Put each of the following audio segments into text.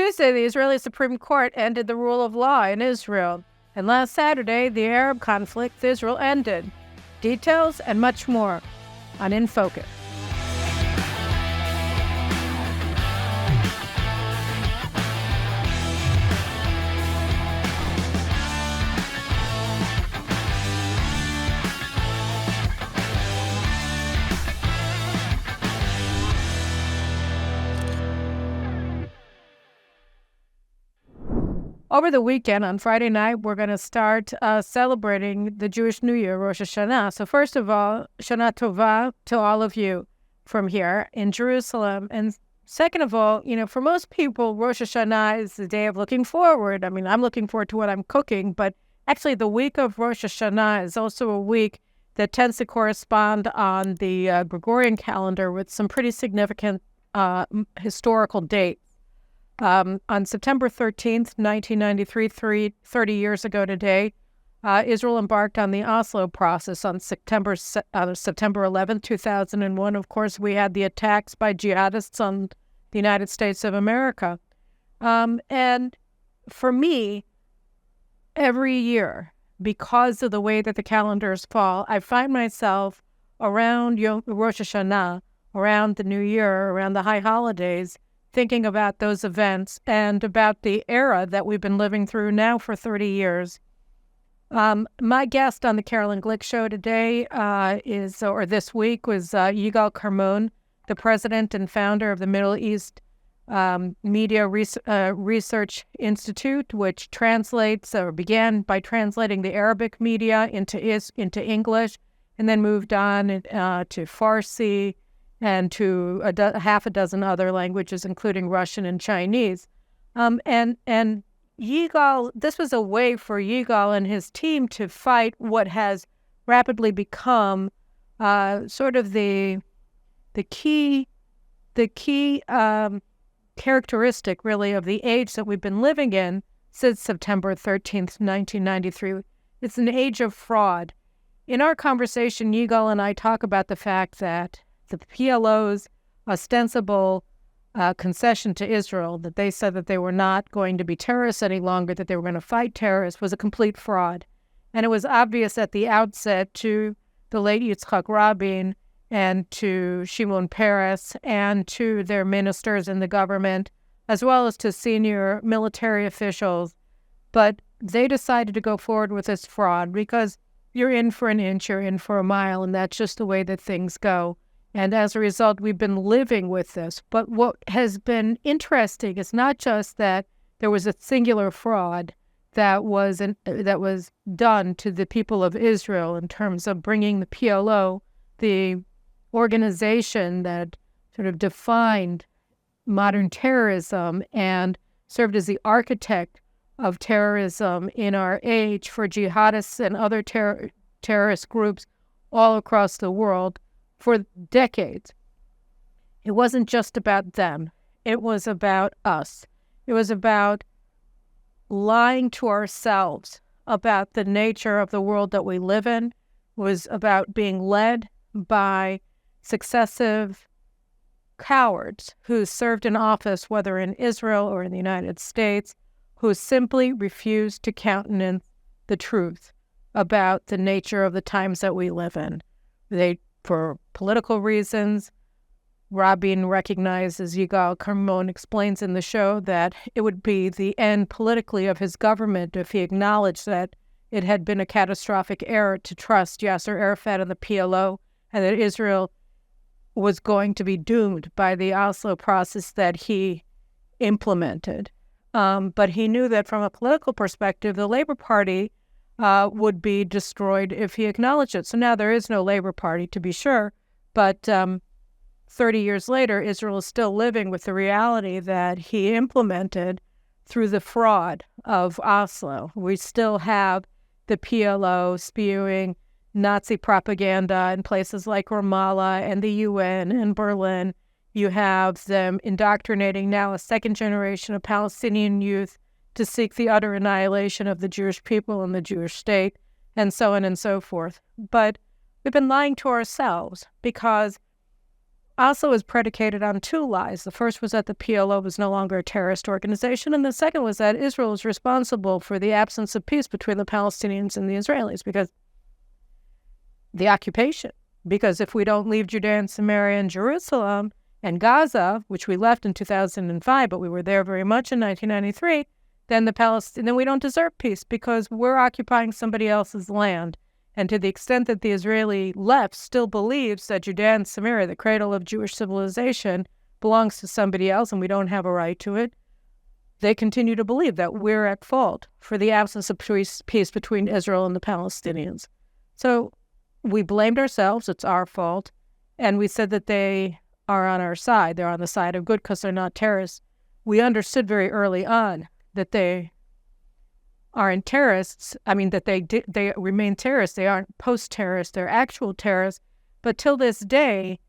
Tuesday, the Israeli Supreme Court ended the rule of law in Israel. And last Saturday, the Arab conflict with Israel ended. Details and much more on In Focus. Over the weekend, on Friday night, we're going to start celebrating the Jewish New Year, Rosh Hashanah. So first of all, Shana Tova to all of you from here in Jerusalem. And second of all, for most people, Rosh Hashanah is the day of looking forward. I mean, I'm looking forward to what I'm cooking, but actually the week of Rosh Hashanah is also a week that tends to correspond on the Gregorian calendar with some pretty significant historical dates. On September 13th, 1993, 30 years ago today, Israel embarked on the Oslo process. On September 11th, 2001, of course, we had the attacks by jihadists on the United States of America. And for me, every year, because of the way that the calendars fall, I find myself around Rosh Hashanah, around the New Year, around the high holidays, thinking about those events and about the era that we've been living through now for 30 years. My guest on the Caroline Glick Show today this week was Yigal Carmon, the president and founder of the Middle East Media Research Institute, which began by translating the Arabic media into English, and then moved on to Farsi, and to half a dozen other languages, including Russian and Chinese. And Yigal, this was a way for Yigal and his team to fight what has rapidly become sort of the key characteristic, really, of the age that we've been living in since September 13th, 1993. It's an age of fraud. In our conversation, Yigal and I talk about the fact that the PLO's ostensible concession to Israel, that they said that they were not going to be terrorists any longer, that they were going to fight terrorists, was a complete fraud. And it was obvious at the outset to the late Yitzhak Rabin and to Shimon Peres and to their ministers in the government, as well as to senior military officials. But they decided to go forward with this fraud because you're in for an inch, you're in for a mile, and that's just the way that things go. And as a result, we've been living with this. But what has been interesting is not just that there was a singular fraud that was done to the people of Israel in terms of bringing the PLO, the organization that sort of defined modern terrorism and served as the architect of terrorism in our age for jihadists and other terrorist groups all across the world, for decades. It wasn't just about them. It was about us. It was about lying to ourselves about the nature of the world that we live in. It was about being led by successive cowards who served in office, whether in Israel or in the United States, who simply refused to countenance the truth about the nature of the times that we live in. For political reasons, Rabin recognized, as Yigal Carmon explains in the show, that it would be the end politically of his government if he acknowledged that it had been a catastrophic error to trust Yasser Arafat and the PLO, and that Israel was going to be doomed by the Oslo process that he implemented. But he knew that from a political perspective, the Labor Party would be destroyed if he acknowledged it. So now there is no Labor Party, to be sure, but 30 years later, Israel is still living with the reality that he implemented through the fraud of Oslo. We still have the PLO spewing Nazi propaganda in places like Ramallah and the UN and Berlin. You have them indoctrinating now a second generation of Palestinian youth to seek the utter annihilation of the Jewish people and the Jewish state, and so on and so forth. But we've been lying to ourselves because Oslo is predicated on two lies. The first was that the PLO was no longer a terrorist organization, and the second was that Israel is responsible for the absence of peace between the Palestinians and the Israelis because the occupation. Because if we don't leave Judea and Samaria and Jerusalem and Gaza, which we left in 2005, but we were there very much in 1993, then we don't deserve peace because we're occupying somebody else's land. And to the extent that the Israeli left still believes that Judea and Samaria, the cradle of Jewish civilization, belongs to somebody else and we don't have a right to it, they continue to believe that we're at fault for the absence of peace between Israel and the Palestinians. So we blamed ourselves, it's our fault, and we said that they are on our side. They're on the side of good because they're not terrorists. We understood very early on that they aren't terrorists. I mean, that they remain terrorists. They aren't post-terrorists. They're actual terrorists. But till this day,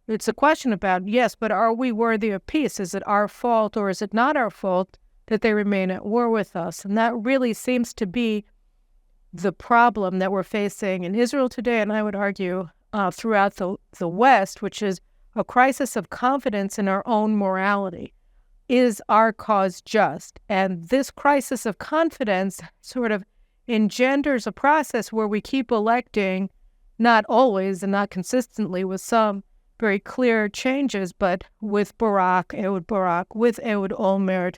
it's a question about, yes, but are we worthy of peace? Is it our fault or is it not our fault that they remain at war with us? And that really seems to be the problem that we're facing in Israel today, and I would argue throughout the West, which is a crisis of confidence in our own morality. Is our cause just? And this crisis of confidence sort of engenders a process where we keep electing, not always and not consistently with some very clear changes, but with Ehud Barak, with Ehud Olmert,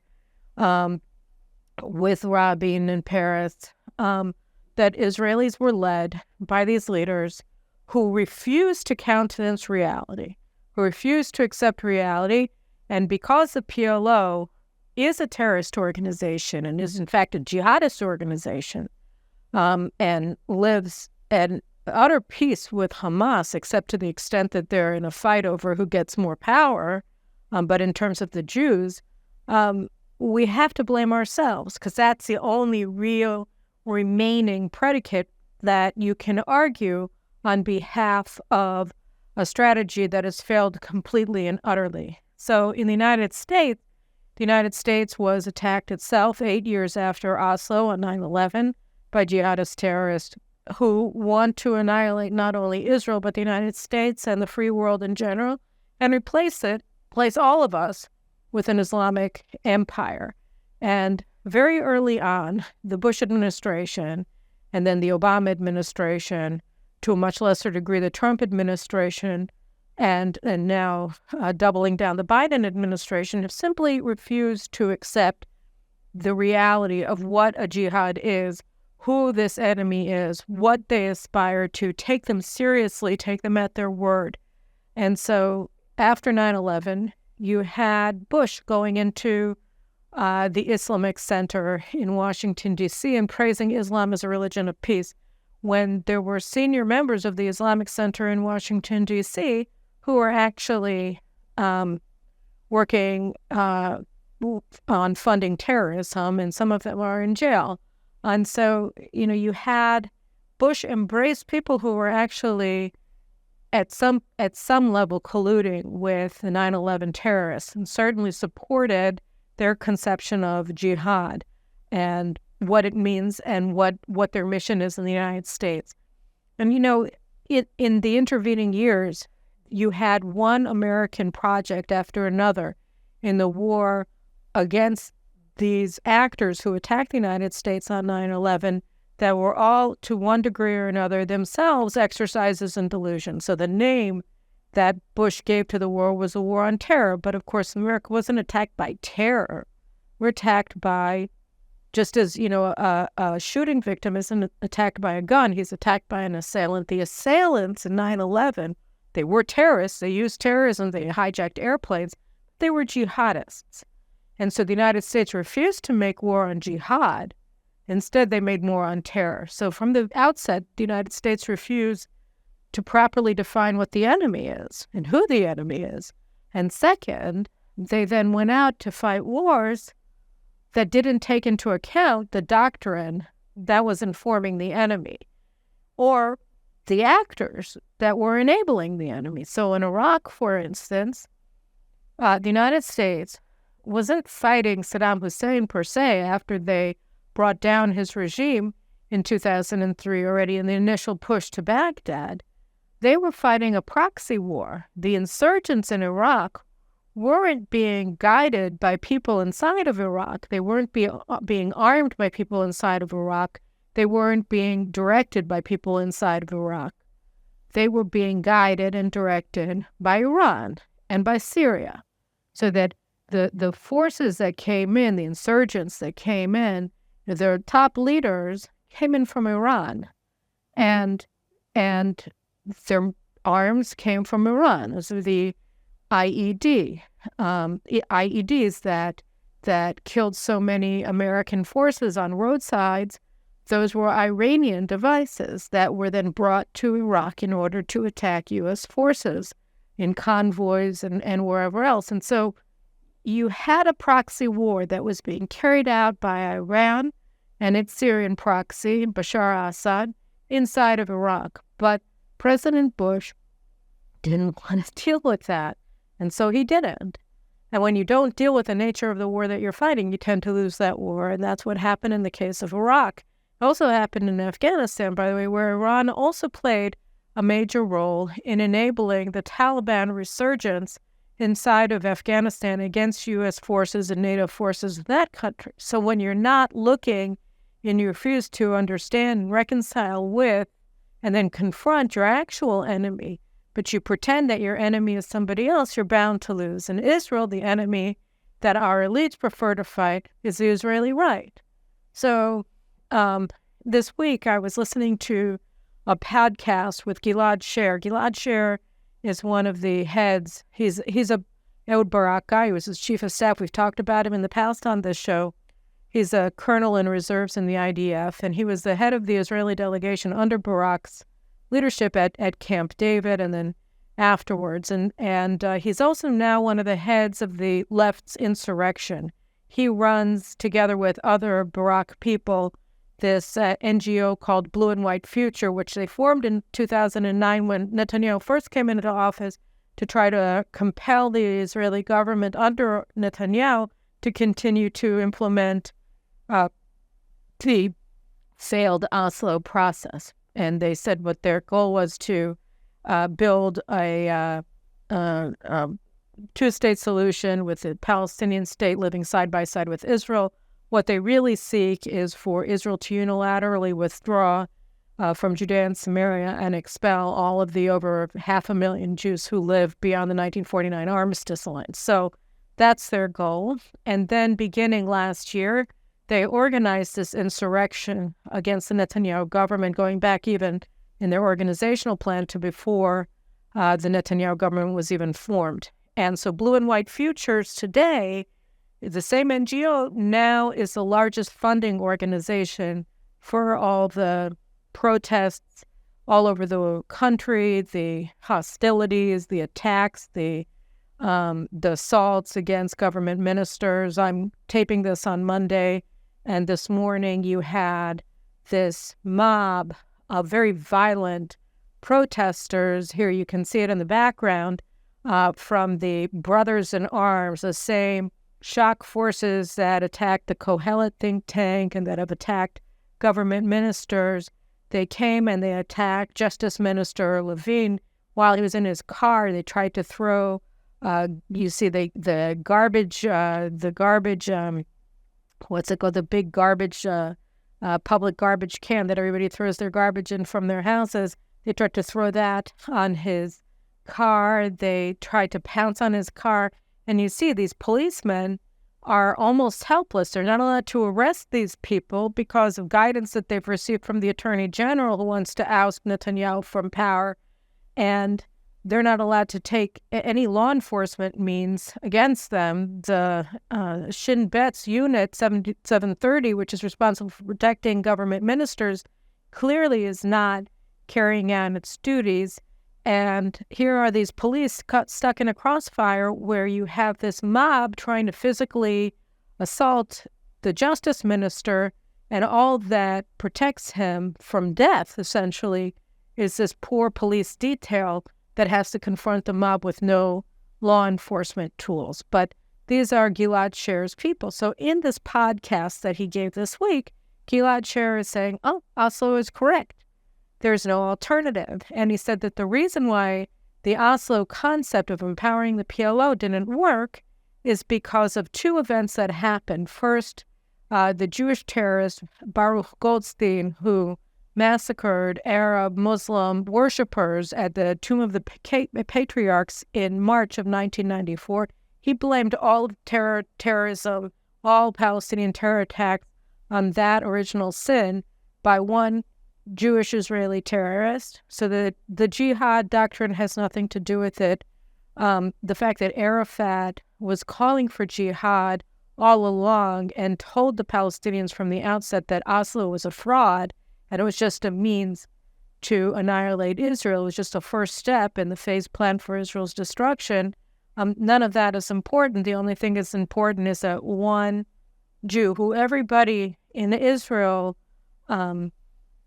with Rabin and Peres, that Israelis were led by these leaders who refused to countenance reality, who refused to accept reality. And because the PLO is a terrorist organization and is, in fact, a jihadist organization, and lives at utter peace with Hamas, except to the extent that they're in a fight over who gets more power, but in terms of the Jews, we have to blame ourselves because that's the only real remaining predicate that you can argue on behalf of a strategy that has failed completely and utterly. So in the United States was attacked itself 8 years after Oslo on 9/11 by jihadist terrorists who want to annihilate not only Israel, but the United States and the free world in general, and place all of us with an Islamic empire. And very early on, the Bush administration and then the Obama administration, to a much lesser degree, the Trump administration, and now doubling down the Biden administration, have simply refused to accept the reality of what a jihad is, who this enemy is, what they aspire to, take them seriously, take them at their word. And so after 9/11, you had Bush going into the Islamic Center in Washington, D.C., and praising Islam as a religion of peace, when there were senior members of the Islamic Center in Washington, D.C., who were actually working on funding terrorism, and some of them are in jail. And so, you had Bush embrace people who were actually at some level colluding with the 9/11 terrorists, and certainly supported their conception of jihad and what it means and what their mission is in the United States. And, in the intervening years, you had one American project after another in the war against these actors who attacked the United States on 9/11 that were all, to one degree or another, themselves exercises in delusion. So the name that Bush gave to the war was a war on terror. But of course, America wasn't attacked by terror. We're attacked by, just as, a shooting victim isn't attacked by a gun, he's attacked by an assailant. The assailants in 9/11, they were terrorists. They used terrorism. They hijacked airplanes. They were jihadists. And so the United States refused to make war on jihad. Instead, they made war on terror. So from the outset, the United States refused to properly define what the enemy is and who the enemy is. And second, they then went out to fight wars that didn't take into account the doctrine that was informing the enemy or the actors that were enabling the enemy. So in Iraq, for instance, the United States wasn't fighting Saddam Hussein per se after they brought down his regime in 2003 already in the initial push to Baghdad. They were fighting a proxy war. The insurgents in Iraq weren't being guided by people inside of Iraq. They weren't being armed by people inside of Iraq. They weren't being directed by people inside of Iraq. They were being guided and directed by Iran and by Syria. So that the forces that came in, the insurgents that came in, their top leaders came in from Iran. And their arms came from Iran. Those are the IEDs that killed so many American forces on roadsides. Those were Iranian devices that were then brought to Iraq in order to attack U.S. forces in convoys and wherever else. And so you had a proxy war that was being carried out by Iran and its Syrian proxy, Bashar al-Assad, inside of Iraq. But President Bush didn't want to deal with that, and so he didn't. And when you don't deal with the nature of the war that you're fighting, you tend to lose that war, and that's what happened in the case of Iraq. It also happened in Afghanistan, by the way, where Iran also played a major role in enabling the Taliban resurgence inside of Afghanistan against U.S. forces and NATO forces in that country. So when you're not looking and you refuse to understand and reconcile with and then confront your actual enemy, but you pretend that your enemy is somebody else, you're bound to lose. In Israel, the enemy that our elites prefer to fight is the Israeli right. So this week I was listening to a podcast with Gilad Sher. Gilad Sher is one of the heads. He's a Ehud Barak guy. He was his chief of staff. We've talked about him in the past on this show. He's a colonel in reserves in the IDF, and he was the head of the Israeli delegation under Barak's leadership at Camp David and then afterwards. And he's also now one of the heads of the left's insurrection. He runs, together with other Barak people, this NGO called Blue and White Future, which they formed in 2009 when Netanyahu first came into office to try to compel the Israeli government under Netanyahu to continue to implement the failed Oslo process. And they said what their goal was to build a two-state solution with a Palestinian state living side by side with Israel. What they really seek is for Israel to unilaterally withdraw from Judea and Samaria and expel all of the over 500,000 Jews who live beyond the 1949 armistice line. So that's their goal. And then beginning last year, they organized this insurrection against the Netanyahu government, going back even in their organizational plan to before the Netanyahu government was even formed. And so Blue and White Futures today, the same NGO, now is the largest funding organization for all the protests all over the country, the hostilities, the attacks, the assaults against government ministers. I'm taping this on Monday, and this morning you had this mob of very violent protesters. Here you can see it in the background from the Brothers in Arms, the same shock forces that attacked the Kohelet think tank and that have attacked government ministers. They came and they attacked Justice Minister Levine while he was in his car. They tried to throw, you see the garbage, what's it called? The big garbage, public garbage can that everybody throws their garbage in from their houses. They tried to throw that on his car. They tried to pounce on his car. And you see these policemen are almost helpless. They're not allowed to arrest these people because of guidance that they've received from the Attorney General who wants to oust Netanyahu from power. And they're not allowed to take any law enforcement means against them. The Shin Bet's unit, 730, which is responsible for protecting government ministers, clearly is not carrying out its duties. And here are these police stuck in a crossfire where you have this mob trying to physically assault the justice minister, and all that protects him from death, essentially, is this poor police detail that has to confront the mob with no law enforcement tools. But these are Gilad Sher's people. So in this podcast that he gave this week, Gilad Sher is saying, oh, Oslo is correct. there's no alternative. And he said that the reason why the Oslo concept of empowering the PLO didn't work is because of two events that happened. First, the Jewish terrorist Baruch Goldstein, who massacred Arab Muslim worshippers at the Tomb of the Patriarchs in March of 1994, he blamed all of terrorism, all Palestinian terror attacks on that original sin by one Jewish-Israeli terrorist. So the jihad doctrine has nothing to do with it. The fact that Arafat was calling for jihad all along and told the Palestinians from the outset that Oslo was a fraud and it was just a means to annihilate Israel. It was just a first step in the phased plan for Israel's destruction. None of that is important. The only thing that's important is that one Jew, who everybody in Israel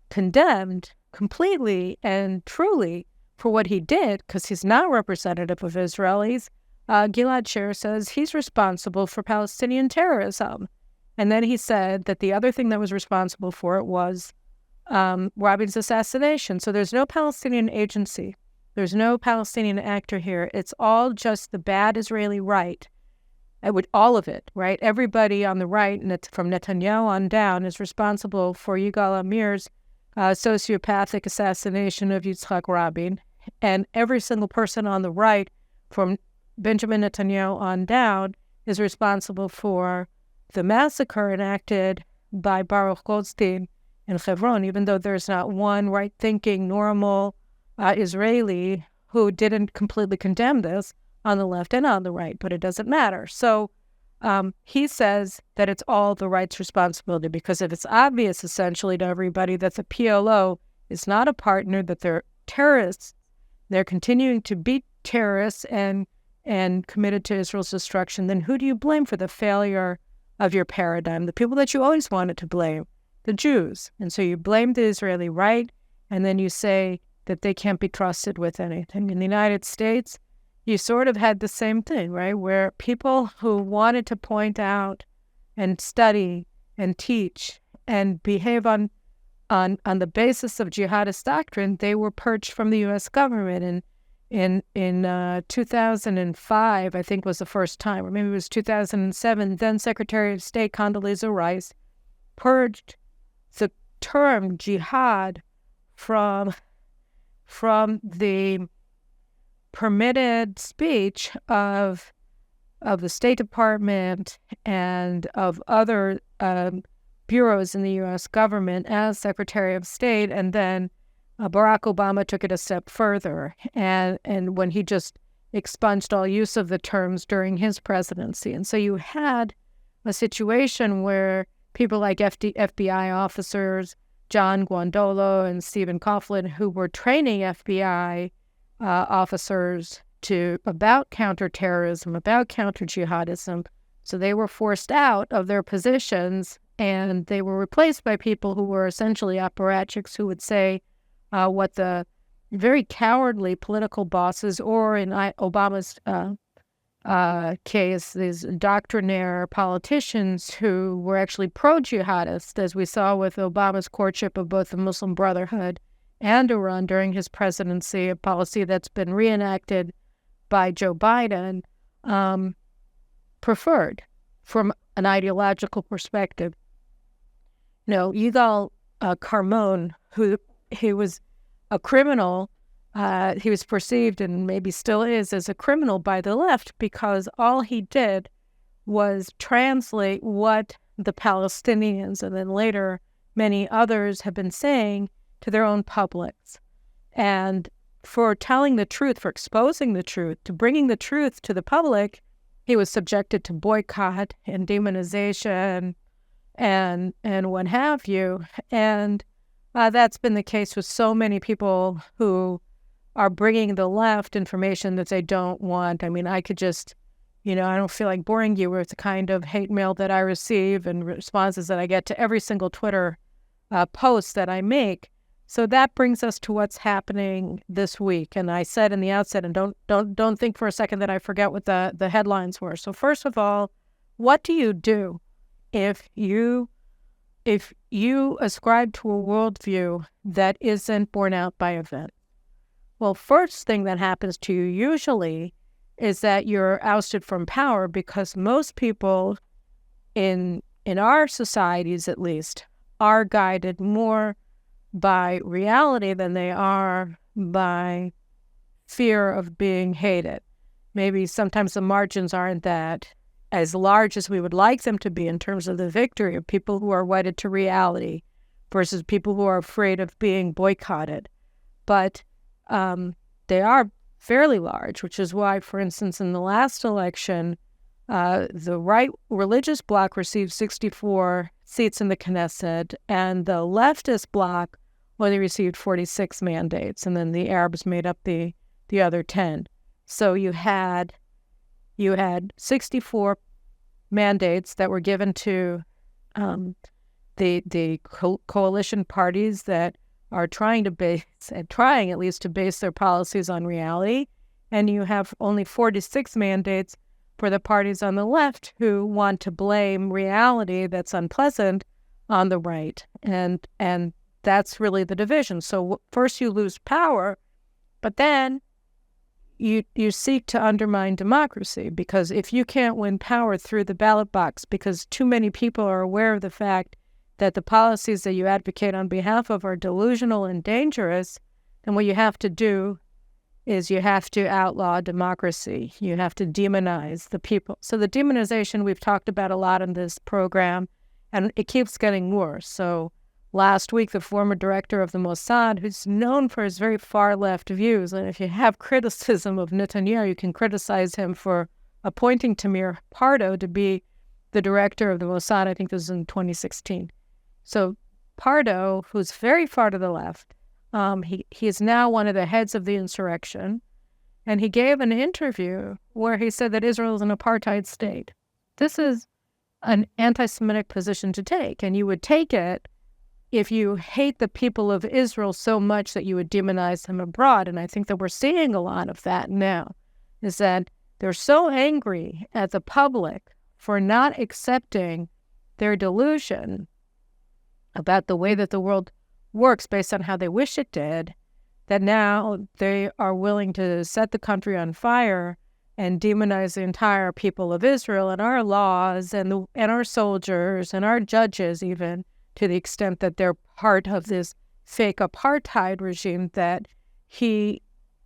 condemned completely and truly for what he did, because he's not representative of Israelis, Gilad Shaar says he's responsible for Palestinian terrorism. And then he said that the other thing that was responsible for it was Rabin's assassination. So there's no Palestinian agency. There's no Palestinian actor here. It's all just the bad Israeli right. All of it, right? Everybody on the right, from Netanyahu on down, is responsible for Yigal Amir's sociopathic assassination of Yitzhak Rabin. And every single person on the right, from Benjamin Netanyahu on down, is responsible for the massacre enacted by Baruch Goldstein in Hebron, even though there's not one right-thinking, normal Israeli who didn't completely condemn this on the left and on the right, but it doesn't matter. So he says that it's all the right's responsibility, because if it's obvious essentially to everybody that the PLO is not a partner, that they're terrorists, they're continuing to be terrorists and committed to Israel's destruction, then who do you blame for the failure of your paradigm? The people that you always wanted to blame, the Jews. And so you blame the Israeli right, and then you say that they can't be trusted with anything. In the United States, you sort of had the same thing, right, where people who wanted to point out and study and teach and behave on the basis of jihadist doctrine, they were purged from the U.S. government. And in 2005, I think was the first time, or maybe it was 2007, then Secretary of State Condoleezza Rice purged the term jihad from the permitted speech of the State Department and of other bureaus in the U.S. government as Secretary of State. And then Barack Obama took it a step further, and when he just expunged all use of the terms during his presidency. And so you had a situation where people like FBI officers, John Guandolo and Stephen Coughlin, who were training FBI officers about counterterrorism, about counter-jihadism, so they were forced out of their positions, and they were replaced by people who were essentially apparatchiks who would say what the very cowardly political bosses, or in Obama's case, these doctrinaire politicians who were actually pro-jihadist, as we saw with Obama's courtship of both the Muslim Brotherhood and Iran during his presidency, a policy that's been reenacted by Joe Biden, preferred from an ideological perspective. You know, Yigal Carmon, who he was a criminal, he was perceived, and maybe still is, as a criminal by the left, because all he did was translate what the Palestinians and then later many others have been saying to their own publics. And for telling the truth, for exposing the truth, to bringing the truth to the public, he was subjected to boycott and demonization and what have you. And that's been the case with so many people who are bringing the left information that they don't want. I mean, I could just, I don't feel like boring you with the kind of hate mail that I receive and responses that I get to every single Twitter post that I make. So that brings us to what's happening this week. And I said in the outset, and don't think for a second that I forget what the headlines were. So first of all, what do you do if you if you ascribe to a worldview that isn't borne out by event, well, first thing that happens to you usually is that you're ousted from power, because most people in our societies, at least, are guided more by reality than they are by fear of being hated. Maybe sometimes the margins aren't that as large as we would like them to be in terms of the victory of people who are wedded to reality versus people who are afraid of being boycotted. But they are fairly large, which is why, for instance, in the last election, the right religious bloc received 64 seats in the Knesset, and the leftist bloc only received 46 mandates, and then the Arabs made up the other 10. So you had 64 mandates that were given to the coalition parties that are trying at least to base their policies on reality, and you have only 46 mandates for the parties on the left who want to blame reality that's unpleasant on the right, and that's really the division. So first you lose power, but then you seek to undermine democracy, because if you can't win power through the ballot box because too many people are aware of the fact that the policies that you advocate on behalf of are delusional and dangerous, then what you have to do is you have to outlaw democracy. You have to demonize the people. So the demonization we've talked about a lot in this program, and it keeps getting worse. So last week, the former director of the Mossad, who's known for his very far-left views, and if you have criticism of Netanyahu, you can criticize him for appointing Tamir Pardo to be the director of the Mossad. I think this was in 2016. So Pardo, who's very far to the left, he is now one of the heads of the insurrection, and he gave an interview where he said that Israel is an apartheid state. This is an anti-Semitic position to take, and you would take it if you hate the people of Israel so much that you would demonize them abroad. And I think that we're seeing a lot of that now, is that they're so angry at the public for not accepting their delusion about the way that the world works based on how they wish it did, that now they are willing to set the country on fire and demonize the entire people of Israel and our laws and our soldiers and our judges, even, to the extent that they're part of this fake apartheid regime that he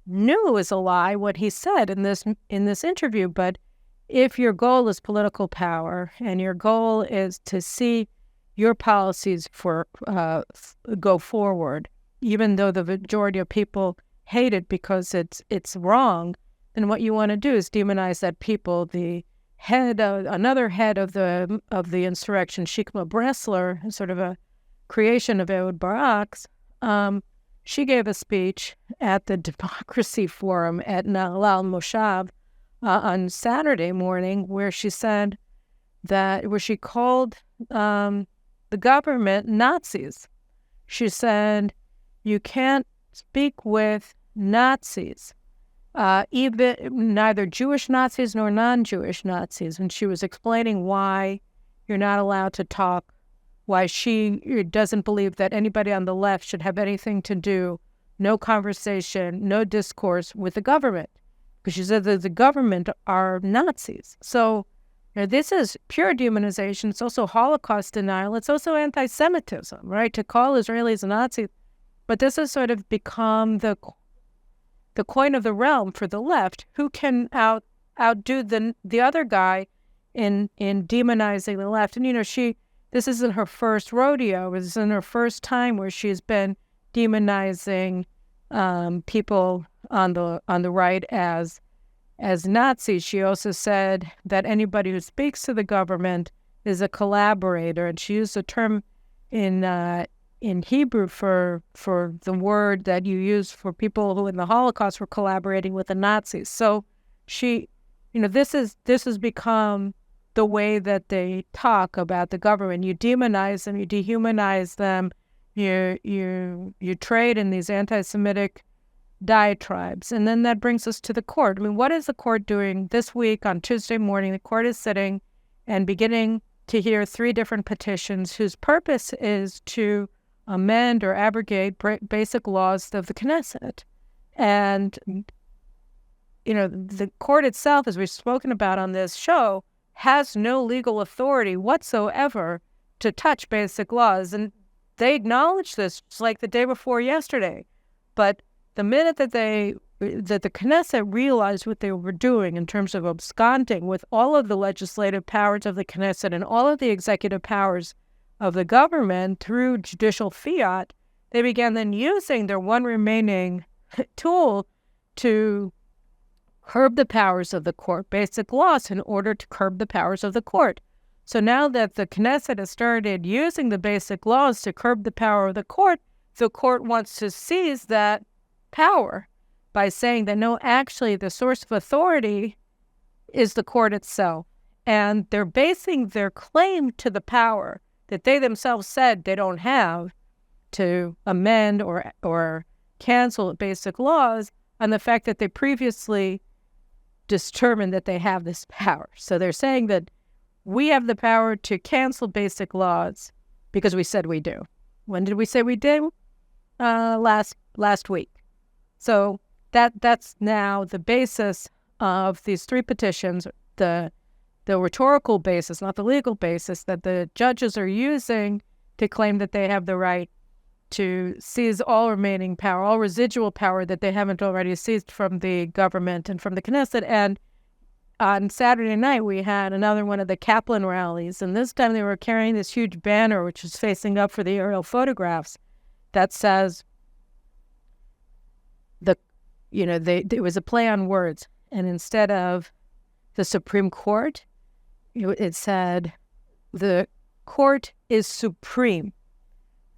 knew was a lie, what he said in this interview. But if your goal is political power and your goal is to see your policies go forward, even though the majority of people hate it because it's wrong, then what you want to do is demonize that people. Another head of the insurrection, Shikma Bressler, sort of a creation of Ehud Barak's, she gave a speech at the Democracy Forum at Nahal Moshav on Saturday morning, where she called the government Nazis. She said, you can't speak with Nazis, even neither Jewish Nazis nor non-Jewish Nazis. And she was explaining why you're not allowed to talk, why she doesn't believe that anybody on the left should have anything to do, no conversation, no discourse with the government, because she said that the government are Nazis. So this is pure demonization. It's also Holocaust denial. It's also anti-Semitism, right? To call Israelis Nazis. But this has sort of become the coin of the realm for the left, who can outdo the other guy in demonizing the left. And this isn't her first rodeo. This isn't her first time where she's been demonizing people on the right as Nazis. She also said that anybody who speaks to the government is a collaborator, and she used a term in Hebrew for the word that you use for people who in the Holocaust were collaborating with the Nazis. So this has become the way that they talk about the government. You demonize them, you dehumanize them, you trade in these anti-Semitic diatribes. And then that brings us to the court. I mean, what is the court doing this week on Tuesday morning? The court is sitting and beginning to hear 3 different petitions whose purpose is to amend or abrogate basic laws of the Knesset. And, the court itself, as we've spoken about on this show, has no legal authority whatsoever to touch basic laws. And they acknowledged this like the day before yesterday. But the minute that the Knesset realized what they were doing in terms of absconding with all of the legislative powers of the Knesset and all of the executive powers of the government through judicial fiat, they began then using their one remaining tool to curb the powers of the court, basic laws, in order to curb the powers of the court. So now that the Knesset has started using the basic laws to curb the power of the court wants to seize that power by saying that, no, actually, the source of authority is the court itself. And they're basing their claim to the power that they themselves said they don't have to amend or cancel basic laws on the fact that they previously determined that they have this power. So they're saying that we have the power to cancel basic laws because we said we do. When did we say we did? Last week. So that's now the basis of these 3 petitions, the rhetorical basis, not the legal basis, that the judges are using to claim that they have the right to seize all remaining power, all residual power that they haven't already seized from the government and from the Knesset. And on Saturday night, we had another one of the Kaplan rallies, and this time they were carrying this huge banner, which is facing up for the aerial photographs, that says, it was a play on words, and instead of the Supreme Court, it said, the court is supreme,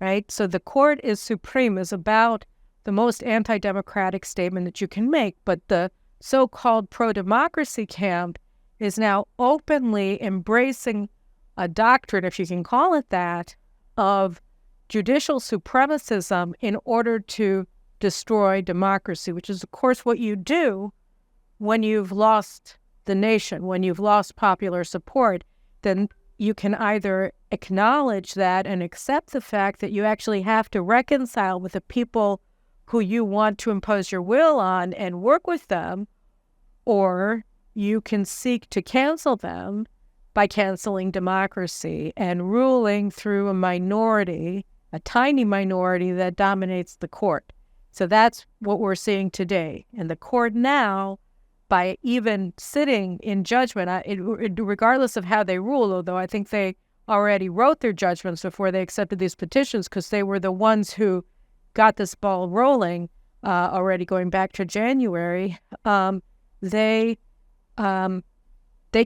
right? So the court is supreme is about the most anti-democratic statement that you can make, but the so-called pro-democracy camp is now openly embracing a doctrine, if you can call it that, of judicial supremacism in order to destroy democracy, which is, of course, what you do when you've lost the nation, when you've lost popular support. Then you can either acknowledge that and accept the fact that you actually have to reconcile with the people who you want to impose your will on and work with them, or you can seek to cancel them by canceling democracy and ruling through a minority, a tiny minority that dominates the court. So that's what we're seeing today. And the court now, by even sitting in judgment, regardless of how they rule, although I think they already wrote their judgments before they accepted these petitions because they were the ones who got this ball rolling already going back to January, they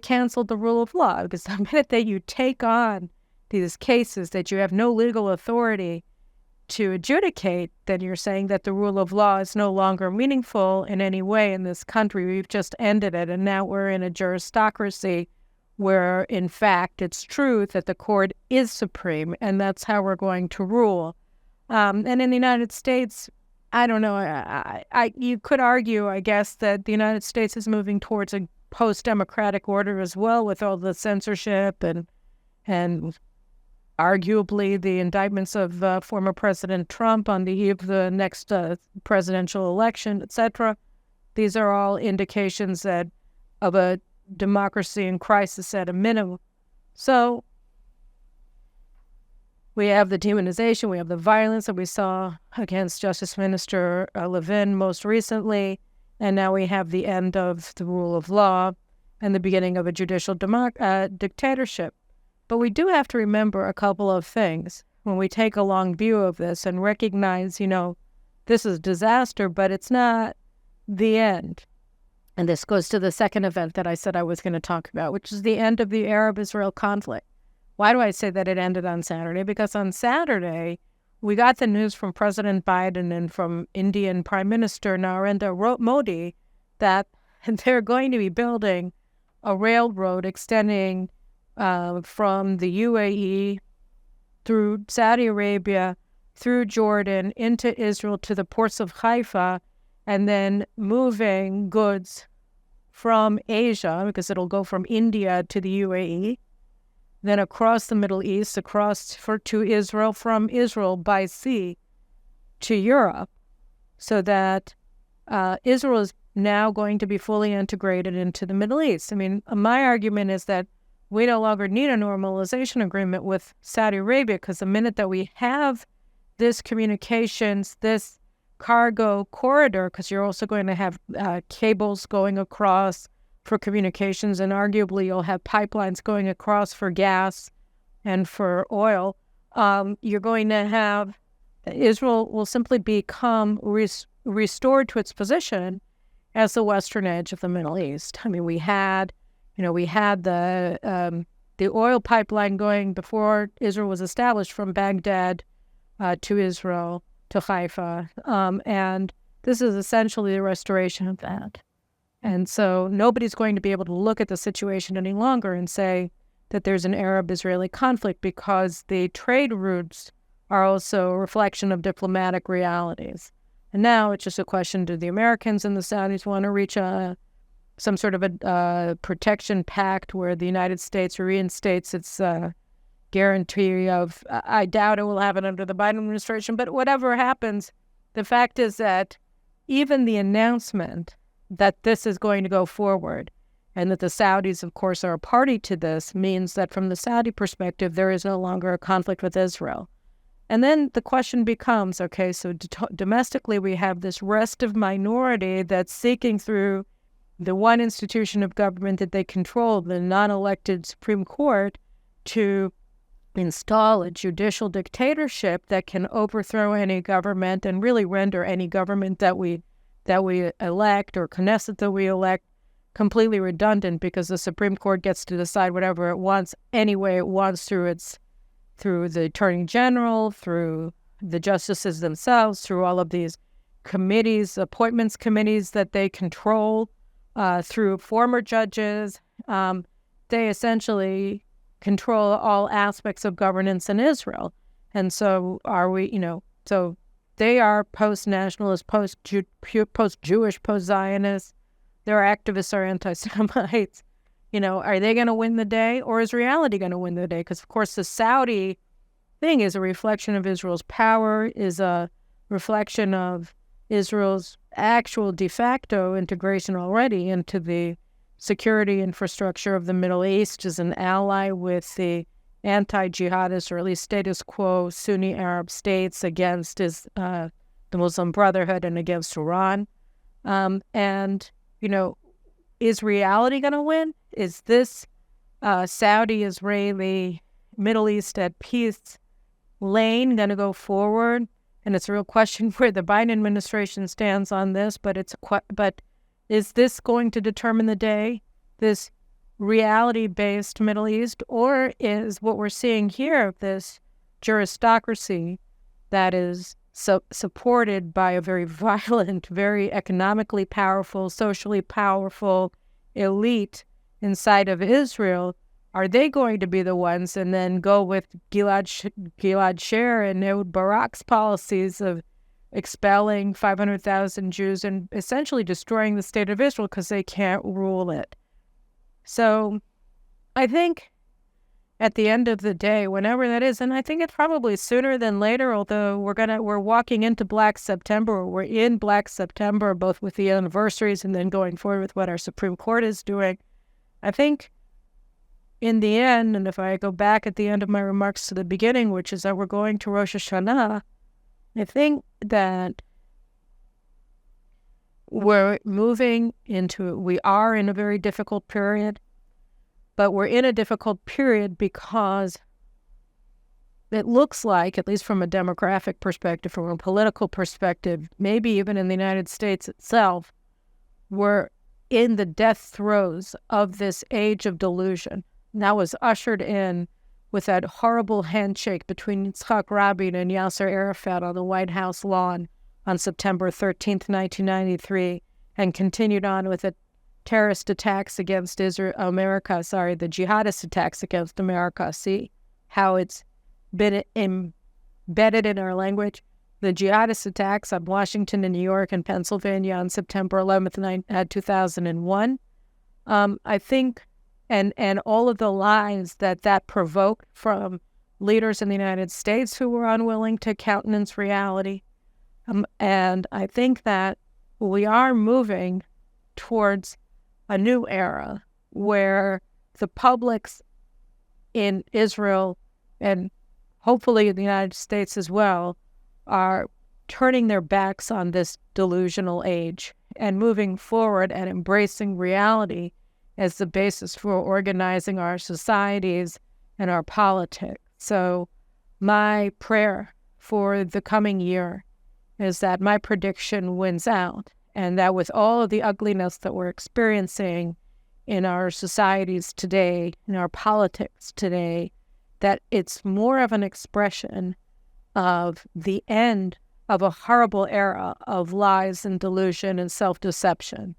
canceled the rule of law, because the minute that you take on these cases that you have no legal authority to adjudicate, then you're saying that the rule of law is no longer meaningful in any way in this country. We've just ended it, and now we're in a juristocracy where, in fact, it's true that the court is supreme, and that's how we're going to rule. And in the United States, I don't know, you could argue, I guess, that the United States is moving towards a post-democratic order as well, with all the censorship and arguably the indictments of former President Trump on the eve of the next presidential election, etc. These are all indications of a democracy in crisis at a minimum. So we have the demonization, we have the violence that we saw against Justice Minister Levin most recently, and now we have the end of the rule of law and the beginning of a judicial dictatorship. But we do have to remember a couple of things when we take a long view of this and recognize, this is disaster, but it's not the end. And this goes to the second event that I said I was going to talk about, which is the end of the Arab-Israel conflict. Why do I say that it ended on Saturday? Because on Saturday, we got the news from President Biden and from Indian Prime Minister Narendra Modi that they're going to be building a railroad extending from the UAE through Saudi Arabia, through Jordan, into Israel to the ports of Haifa, and then moving goods from Asia, because it'll go from India to the UAE, then across the Middle East, to Israel, from Israel by sea to Europe, so that Israel is now going to be fully integrated into the Middle East. I mean, my argument is that we no longer need a normalization agreement with Saudi Arabia, because the minute that we have this communications, this cargo corridor, because you're also going to have cables going across for communications, and arguably you'll have pipelines going across for gas and for oil, you're going to have Israel will simply become restored to its position as the western edge of the Middle East. I mean, we had the oil pipeline going before Israel was established from Baghdad to Israel to Haifa, and this is essentially the restoration of that. And so nobody's going to be able to look at the situation any longer and say that there's an Arab-Israeli conflict, because the trade routes are also a reflection of diplomatic realities. And now it's just a question, do the Americans and the Saudis want to reach some sort of a protection pact where the United States reinstates its guarantee of, I doubt it will happen under the Biden administration, but whatever happens, the fact is that even the announcement that this is going to go forward, and that the Saudis, of course, are a party to this, means that from the Saudi perspective, there is no longer a conflict with Israel. And then the question becomes, okay, so domestically we have this restive minority that's seeking through the one institution of government that they control, the non-elected Supreme Court, to install a judicial dictatorship that can overthrow any government and really render any government that we elect, or Knesset that we elect, completely redundant, because the Supreme Court gets to decide whatever it wants any way it wants through the Attorney General, through the justices themselves, through all of these committees, appointments committees that they control, through former judges. They essentially control all aspects of governance in Israel. And so so they are post-nationalist, post-Jewish, post-Zionist. Their activists are anti-Semites. Are they going to win the day, or is reality going to win the day? Because, of course, the Saudi thing is a reflection of Israel's power, is a reflection of Israel's actual de facto integration already into the security infrastructure of the Middle East, is an ally with the anti-jihadist, or at least status quo, Sunni Arab states against the Muslim Brotherhood and against Iran. Is reality going to win? Is this Saudi-Israeli, Middle East at peace lane going to go forward? And it's a real question where the Biden administration stands on this, but is this going to determine the day, this reality-based Middle East, or is what we're seeing here, this juristocracy that is supported by a very violent, very economically powerful, socially powerful elite inside of Israel, are they going to be the ones and then go with Gilad Shaar and Ehud Barak's policies of expelling 500,000 Jews and essentially destroying the state of Israel because they can't rule it? So I think at the end of the day, whenever that is, and I think it's probably sooner than later, although we're walking into Black September, or we're in Black September, both with the anniversaries and then going forward with what our Supreme Court is doing. I think in the end, and if I go back at the end of my remarks to the beginning, which is that we're going to Rosh Hashanah, I think that we are in a very difficult period. But we're in a difficult period because it looks like, at least from a demographic perspective, from a political perspective, maybe even in the United States itself, we're in the death throes of this age of delusion. And that was ushered in with that horrible handshake between Yitzhak Rabin and Yasser Arafat on the White House lawn on September 13th, 1993, and continued on with it. Terrorist attacks against the jihadist attacks against America. See how it's been embedded in our language? The jihadist attacks on Washington and New York and Pennsylvania on September 11th, 2001. I think and all of the lies that provoked from leaders in the United States who were unwilling to countenance reality. And I think that we are moving towards a new era where the publics in Israel and hopefully in the United States as well are turning their backs on this delusional age and moving forward and embracing reality as the basis for organizing our societies and our politics. So my prayer for the coming year is that my prediction wins out, and that with all of the ugliness that we're experiencing in our societies today, in our politics today, that it's more of an expression of the end of a horrible era of lies and delusion and self-deception,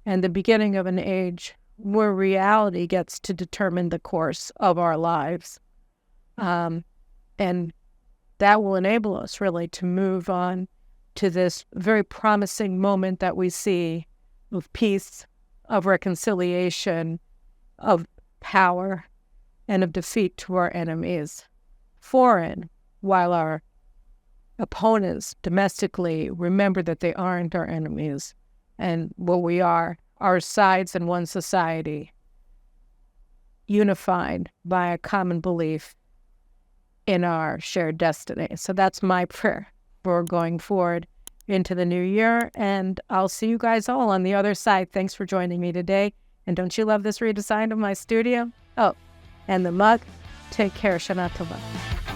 and the beginning of an age where reality gets to determine the course of our lives. And that will enable us really to move on to this very promising moment that we see of peace, of reconciliation, of power, and of defeat to our enemies foreign, while our opponents domestically remember that they aren't our enemies and what we are sides in one society, unified by a common belief in our shared destiny. So that's my prayer for going forward into the new year. And I'll see you guys all on the other side. Thanks for joining me today. And don't you love this redesign of my studio? Oh, and the mug. Take care. Shana Tova.